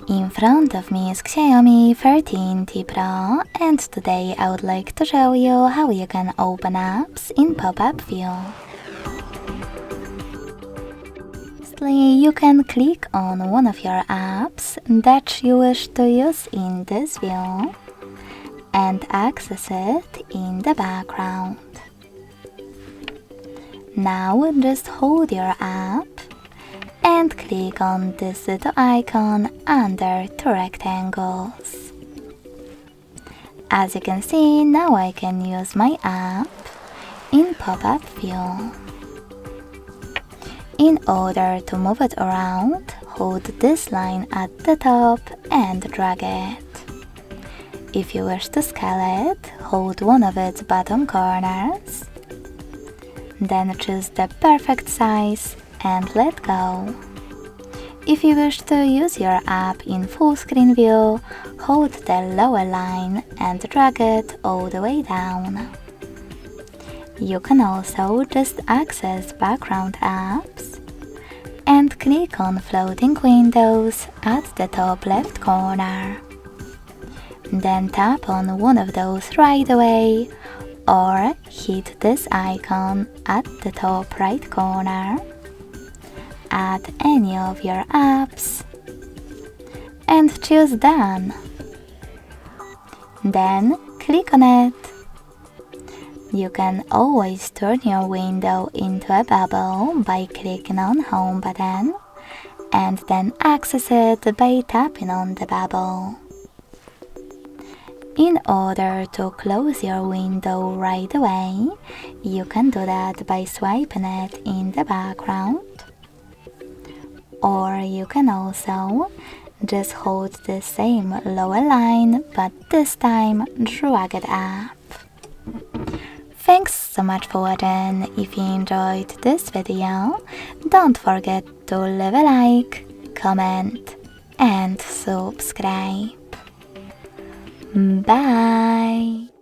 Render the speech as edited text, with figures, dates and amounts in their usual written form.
In front of me is Xiaomi 13T Pro, and today I would like to show you how you can open apps in pop-up view. Firstly, you can click on one of your apps that you wish to use in this view and access it in the background. Now just hold your app and click on this little icon under two rectangles. As you can see, now I can use my app in pop-up view. In order to move it around, hold this line at the top and drag it. If you wish to scale it, hold one of its bottom corners. Then choose the perfect size and let go. If you wish to use your app in full screen view, hold the lower line and drag it all the way down. You can also just access background apps and click on floating windows at the top left corner. Then tap on one of those right away or hit this icon at the top right corner. Add any of your apps and choose Done. Then click on it. You can always turn your window into a bubble by clicking on Home button and then access it by tapping on the bubble. In order to close your window right away, you can do that by swiping it in the background. Or you can also just hold the same lower line, but this time drag it up. Thanks so much for watching. If you enjoyed this video, don't forget to leave a like, comment and subscribe. Bye!